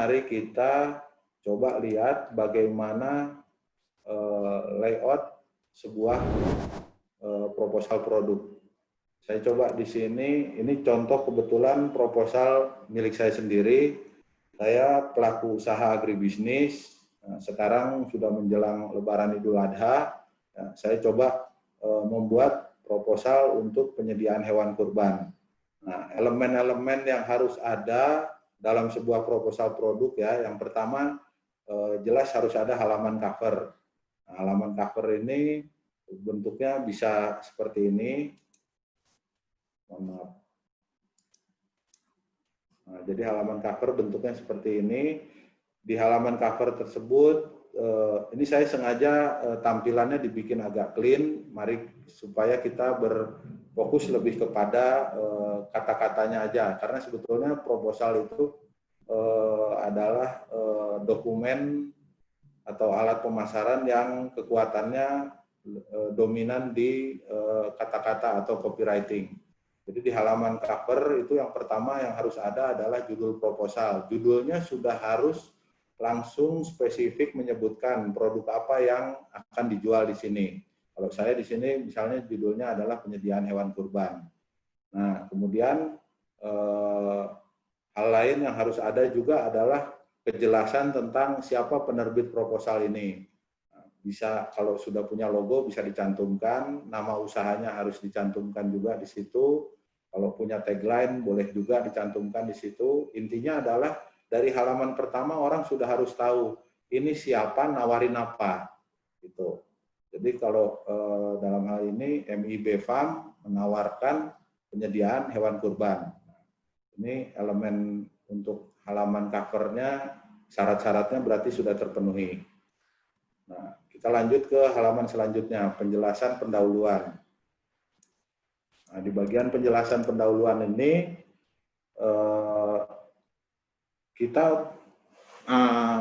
mari kita coba lihat bagaimana layout sebuah proposal produk. Saya coba di sini, ini contoh kebetulan proposal milik saya sendiri. Saya pelaku usaha agribisnis, sekarang sudah menjelang Lebaran Idul Adha. Saya coba membuat proposal untuk penyediaan hewan kurban. Nah, elemen-elemen yang harus ada dalam sebuah proposal produk ya, yang pertama jelas harus ada halaman cover. Nah, halaman cover ini bentuknya bisa seperti ini. Mohon maaf. Nah, jadi halaman cover bentuknya seperti ini. Di halaman cover tersebut, ini saya sengaja tampilannya dibikin agak clean, mari supaya kita berfokus lebih kepada kata-katanya aja, karena sebetulnya proposal itu adalah dokumen atau alat pemasaran yang kekuatannya dominan di kata-kata atau copywriting. Jadi di halaman cover itu yang pertama yang harus ada adalah judul proposal. Judulnya sudah harus langsung spesifik menyebutkan produk apa yang akan dijual di sini. Kalau saya di sini misalnya judulnya adalah penyediaan hewan kurban. Nah, kemudian hal lain yang harus ada juga adalah kejelasan tentang siapa penerbit proposal ini. Bisa kalau sudah punya logo bisa dicantumkan, nama usahanya harus dicantumkan juga di situ. Kalau punya tagline boleh juga dicantumkan di situ. Intinya adalah dari halaman pertama orang sudah harus tahu ini siapa, nawarin apa, gitu. Jadi kalau dalam hal ini MIB Farm menawarkan penyediaan hewan kurban. Ini elemen untuk halaman covernya, syarat-syaratnya berarti sudah terpenuhi. Nah, kita lanjut ke halaman selanjutnya, penjelasan pendahuluan. Nah, di bagian penjelasan pendahuluan ini, kita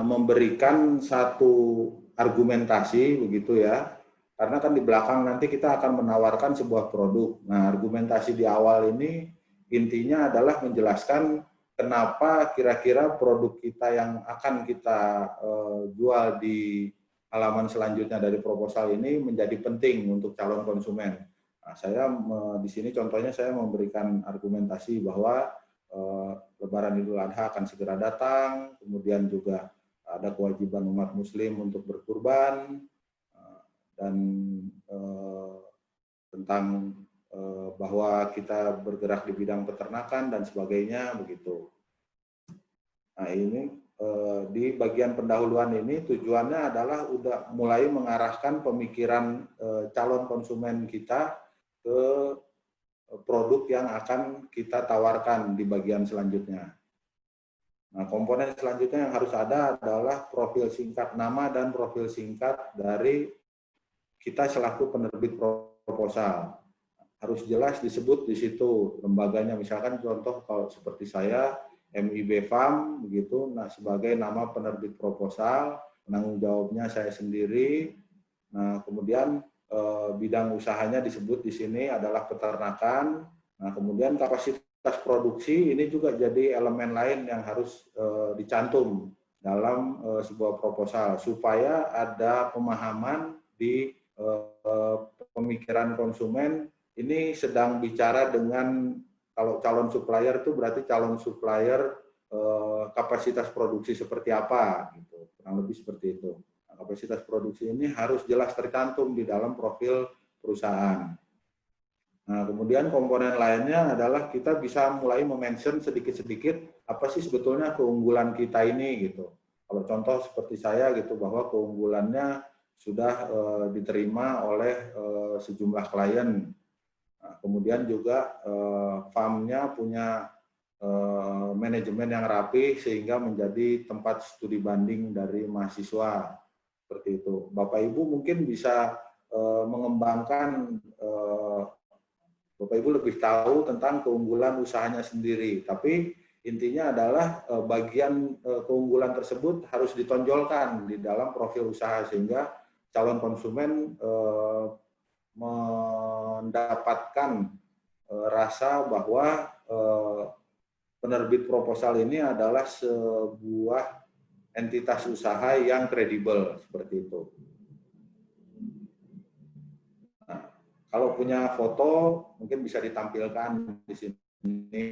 memberikan satu argumentasi, begitu ya, karena kan di belakang nanti kita akan menawarkan sebuah produk. Nah, argumentasi di awal ini intinya adalah menjelaskan kenapa kira-kira produk kita yang akan kita jual di halaman selanjutnya dari proposal ini menjadi penting untuk calon konsumen. Nah, saya di sini contohnya saya memberikan argumentasi bahwa Lebaran Idul Adha akan segera datang, kemudian juga ada kewajiban umat Muslim untuk berkurban, dan tentang bahwa kita bergerak di bidang peternakan dan sebagainya begitu. Nah, ini di bagian pendahuluan ini tujuannya adalah udah mulai mengarahkan pemikiran calon konsumen kita ke produk yang akan kita tawarkan di bagian selanjutnya. Nah, komponen selanjutnya yang harus ada adalah profil singkat nama dan profil singkat dari kita selaku penerbit proposal. Harus jelas disebut di situ lembaganya, misalkan contoh kalau seperti saya MIB Farm begitu, nah sebagai nama penerbit proposal, penanggung jawabnya saya sendiri. Nah, kemudian bidang usahanya disebut di sini adalah peternakan. Nah, kemudian kapasitas produksi ini juga jadi elemen lain yang harus dicantum dalam sebuah proposal supaya ada pemahaman di pemikiran konsumen ini sedang bicara dengan, kalau calon supplier itu berarti calon supplier kapasitas produksi seperti apa, gitu, kurang lebih seperti itu. Nah, kapasitas produksi ini harus jelas tercantum di dalam profil perusahaan. Nah, kemudian komponen lainnya adalah kita bisa mulai memention sedikit-sedikit apa sih sebetulnya keunggulan kita ini, gitu. Kalau contoh seperti saya gitu, bahwa keunggulannya sudah diterima oleh sejumlah klien. Nah, kemudian juga farmnya punya manajemen yang rapi sehingga menjadi tempat studi banding dari mahasiswa, seperti itu. Bapak Ibu mungkin bisa mengembangkan, Bapak Ibu lebih tahu tentang keunggulan usahanya sendiri, tapi intinya adalah bagian keunggulan tersebut harus ditonjolkan di dalam profil usaha sehingga calon konsumen mendapatkan rasa bahwa penerbit proposal ini adalah sebuah entitas usaha yang kredibel, seperti itu. Nah, kalau punya foto mungkin bisa ditampilkan di sini.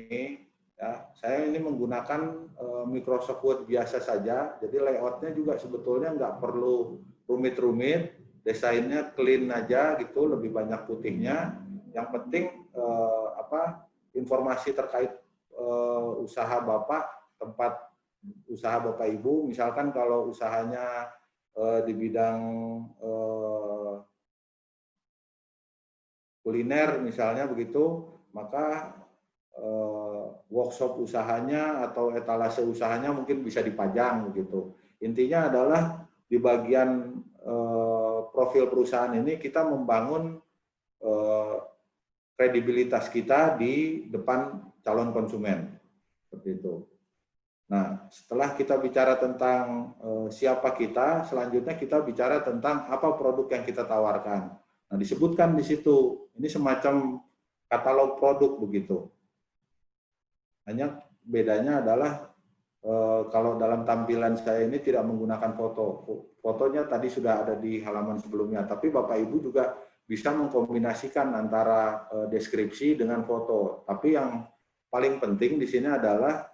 Ya, saya ini menggunakan Microsoft Word biasa saja, jadi layoutnya juga sebetulnya nggak perlu rumit-rumit, desainnya clean aja gitu, lebih banyak putihnya. Yang penting informasi terkait usaha Bapak, tempat usaha Bapak Ibu, misalkan kalau usahanya di bidang kuliner misalnya begitu, maka workshop usahanya atau etalase usahanya mungkin bisa dipajang begitu. Intinya adalah di bagian profil perusahaan ini kita membangun kredibilitas kita di depan calon konsumen, seperti itu. Nah, setelah kita bicara tentang siapa kita, selanjutnya kita bicara tentang apa produk yang kita tawarkan. Nah, disebutkan di situ, ini semacam katalog produk begitu. Hanya bedanya adalah kalau dalam tampilan saya ini tidak menggunakan foto. Fotonya tadi sudah ada di halaman sebelumnya, tapi Bapak Ibu juga bisa mengkombinasikan antara deskripsi dengan foto. Tapi yang paling penting di sini adalah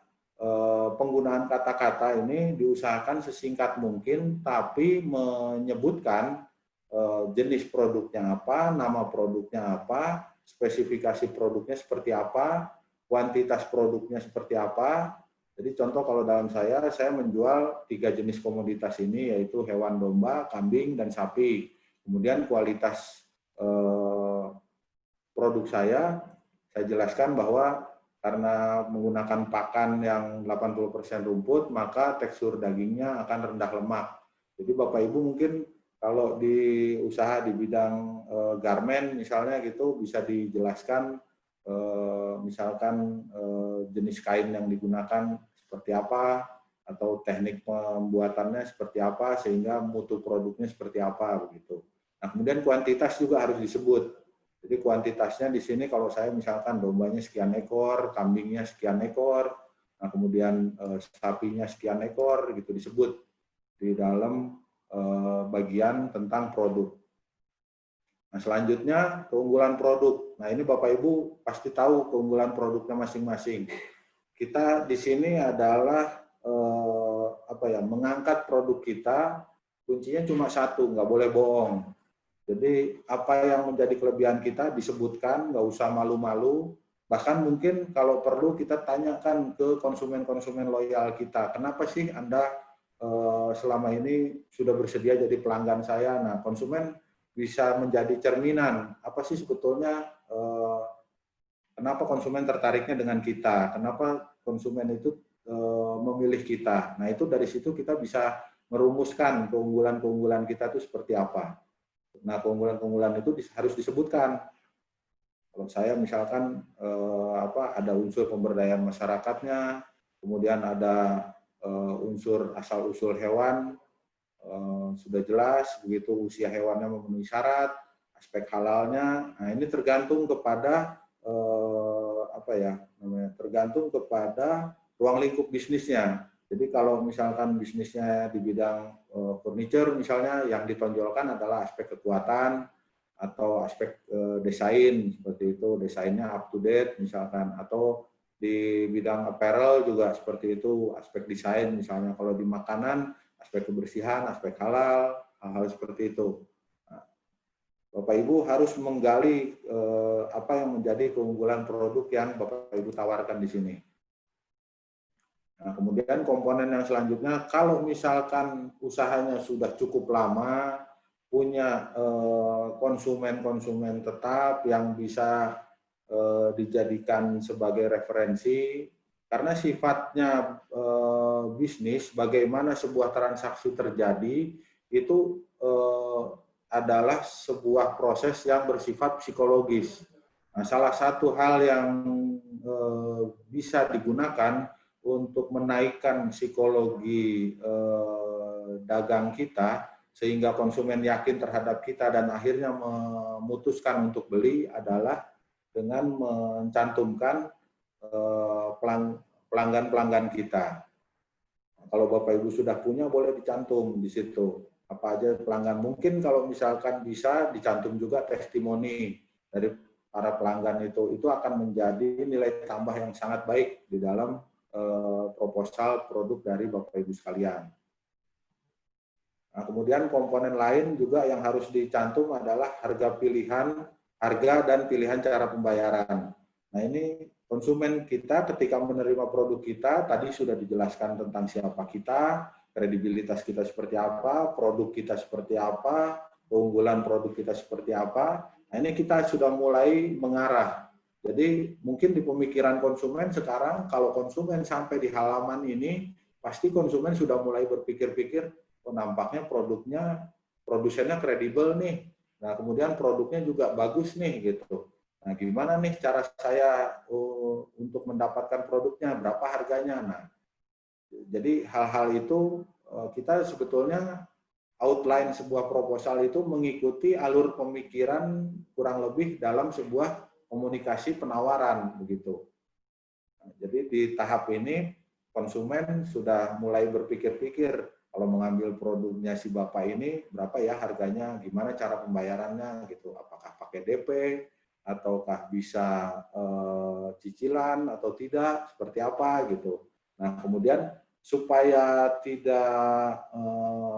penggunaan kata-kata ini diusahakan sesingkat mungkin, tapi menyebutkan jenis produknya apa, nama produknya apa, spesifikasi produknya seperti apa, kuantitas produknya seperti apa. Jadi contoh kalau dalam saya menjual 3 jenis komoditas ini, yaitu hewan domba, kambing, dan sapi. Kemudian kualitas produk saya jelaskan bahwa karena menggunakan pakan yang 80% rumput, maka tekstur dagingnya akan rendah lemak. Jadi Bapak Ibu mungkin kalau di usaha di bidang garmen misalnya gitu bisa dijelaskan misalkan jenis kain yang digunakan seperti apa atau teknik pembuatannya seperti apa sehingga mutu produknya seperti apa begitu. Nah, kemudian kuantitas juga harus disebut. Jadi kuantitasnya di sini kalau saya misalkan dombanya sekian ekor, kambingnya sekian ekor, nah kemudian sapinya sekian ekor gitu disebut di dalam bagian tentang produk. Nah, selanjutnya keunggulan produk. Nah, ini Bapak Ibu pasti tahu keunggulan produknya masing-masing. Kita di sini adalah mengangkat produk kita, kuncinya cuma satu, nggak boleh bohong. Jadi apa yang menjadi kelebihan kita disebutkan, nggak usah malu-malu. Bahkan mungkin kalau perlu kita tanyakan ke konsumen-konsumen loyal kita, kenapa sih Anda selama ini sudah bersedia jadi pelanggan saya? Nah, konsumen bisa menjadi cerminan, apa sih sebetulnya kenapa konsumen tertariknya dengan kita, kenapa konsumen itu memilih kita. Nah, itu dari situ kita bisa merumuskan keunggulan-keunggulan kita itu seperti apa. Nah, keunggulan-keunggulan itu harus disebutkan. Kalau saya misalkan ada unsur pemberdayaan masyarakatnya, kemudian ada unsur asal-usul hewan, sudah jelas, begitu usia hewannya memenuhi syarat, aspek halalnya. Nah, ini tergantung kepada tergantung kepada ruang lingkup bisnisnya. Jadi kalau misalkan bisnisnya di bidang furniture misalnya, yang ditonjolkan adalah aspek kekuatan atau aspek desain, seperti itu, desainnya up to date misalkan, atau di bidang apparel juga seperti itu, aspek desain misalnya. Kalau di makanan, aspek kebersihan, aspek halal, hal-hal seperti itu. Nah, Bapak Ibu harus menggali apa yang menjadi keunggulan produk yang Bapak Ibu tawarkan di sini. Nah, kemudian komponen yang selanjutnya, kalau misalkan usahanya sudah cukup lama, punya konsumen-konsumen tetap yang bisa dijadikan sebagai referensi, karena sifatnya bisnis, bagaimana sebuah transaksi terjadi, itu adalah sebuah proses yang bersifat psikologis. Nah, salah satu hal yang bisa digunakan untuk menaikkan psikologi dagang kita, sehingga konsumen yakin terhadap kita dan akhirnya memutuskan untuk beli adalah dengan mencantumkan pelanggan-pelanggan kita. Kalau Bapak Ibu sudah punya, boleh dicantum di situ. Apa aja pelanggan. Mungkin kalau misalkan bisa dicantum juga testimoni dari para pelanggan itu akan menjadi nilai tambah yang sangat baik di dalam proposal produk dari Bapak Ibu sekalian. Nah, kemudian komponen lain juga yang harus dicantum adalah harga dan pilihan cara pembayaran. Nah, ini konsumen kita ketika menerima produk kita, tadi sudah dijelaskan tentang siapa kita, kredibilitas kita seperti apa, produk kita seperti apa, keunggulan produk kita seperti apa. Nah, ini kita sudah mulai mengarah. Jadi mungkin di pemikiran konsumen sekarang, kalau konsumen sampai di halaman ini, pasti konsumen sudah mulai berpikir-pikir, oh, nampaknya produsennya kredibel nih. Nah, kemudian produknya juga bagus nih gitu. Nah, gimana nih cara saya untuk mendapatkan produknya, berapa harganya? Nah, jadi hal-hal itu kita sebetulnya outline sebuah proposal itu mengikuti alur pemikiran kurang lebih dalam sebuah komunikasi penawaran begitu. Nah, jadi di tahap ini konsumen sudah mulai berpikir-pikir, kalau mengambil produknya si Bapak ini, berapa ya harganya, gimana cara pembayarannya gitu, apakah pakai DP, ataukah bisa cicilan atau tidak, seperti apa gitu. Nah, kemudian supaya tidak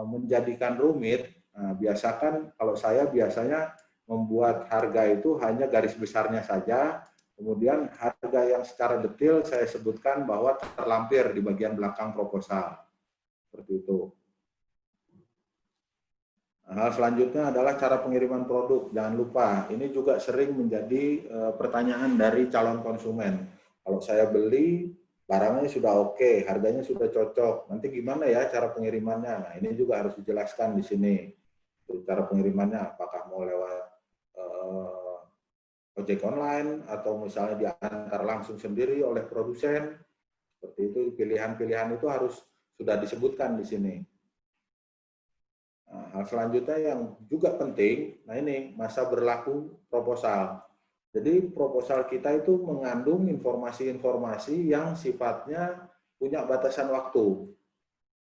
menjadikan rumit, nah, biasakan kalau saya biasanya membuat harga itu hanya garis besarnya saja, kemudian harga yang secara detail saya sebutkan bahwa terlampir di bagian belakang proposal. Seperti itu. Hal selanjutnya adalah cara pengiriman produk. Jangan lupa, ini juga sering menjadi pertanyaan dari calon konsumen. Kalau saya beli, barangnya sudah oke, harganya sudah cocok. Nanti gimana ya cara pengirimannya? Nah, ini juga harus dijelaskan di sini. Cara pengirimannya, apakah mau lewat ojek online, atau misalnya diantar langsung sendiri oleh produsen. Seperti itu, pilihan-pilihan itu harus sudah disebutkan di sini. Nah, hal selanjutnya yang juga penting, nah ini masa berlaku proposal. Jadi proposal kita itu mengandung informasi-informasi yang sifatnya punya batasan waktu.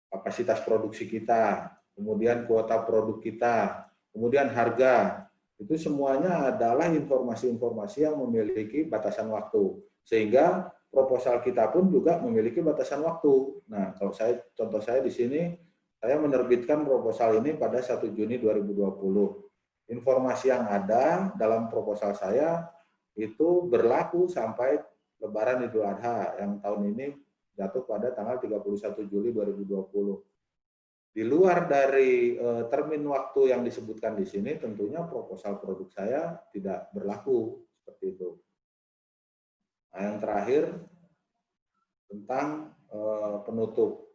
Kapasitas produksi kita, kemudian kuota produk kita, kemudian harga. Itu semuanya adalah informasi-informasi yang memiliki batasan waktu. Sehingga proposal kita pun juga memiliki batasan waktu. Nah, kalau contoh saya di sini, saya menerbitkan proposal ini pada 1 Juni 2020. Informasi yang ada dalam proposal saya itu berlaku sampai Lebaran Idul Adha yang tahun ini jatuh pada tanggal 31 Juli 2020. Di luar dari termin waktu yang disebutkan di sini, tentunya proposal produk saya tidak berlaku seperti itu. Nah, yang terakhir tentang penutup.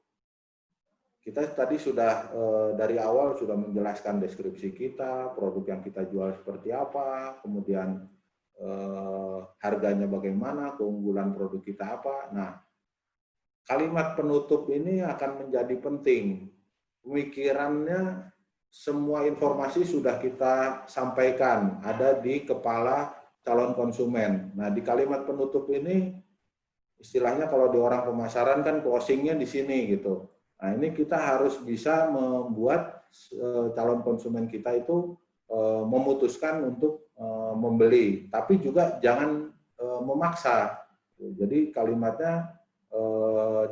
Kita tadi sudah dari awal sudah menjelaskan deskripsi kita, produk yang kita jual seperti apa, kemudian harganya bagaimana, keunggulan produk kita apa. Nah, kalimat penutup ini akan menjadi penting. Pemikirannya, semua informasi sudah kita sampaikan, ada di kepala calon konsumen. Nah, di kalimat penutup ini, istilahnya kalau di orang pemasaran kan closing-nya di sini gitu. Nah, ini kita harus bisa membuat calon konsumen kita itu memutuskan untuk membeli, tapi juga jangan memaksa. Jadi kalimatnya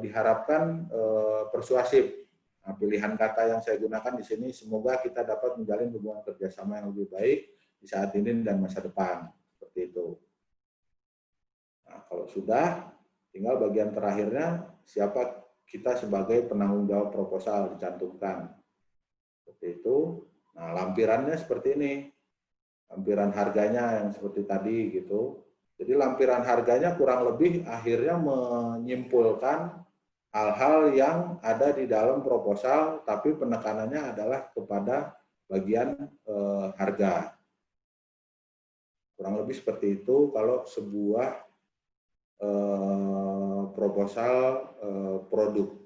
diharapkan persuasif. Nah, pilihan kata yang saya gunakan di sini, semoga kita dapat menjalin hubungan kerjasama yang lebih baik di saat ini dan masa depan. Seperti itu. Nah, kalau sudah, tinggal bagian terakhirnya, siapa kita sebagai penanggung jawab proposal dicantumkan. Seperti itu. Nah, lampirannya seperti ini. Lampiran harganya yang seperti tadi gitu. Jadi lampiran harganya kurang lebih akhirnya menyimpulkan hal-hal yang ada di dalam proposal, tapi penekanannya adalah kepada bagian harga. Kurang lebih seperti itu kalau sebuah proposal produk.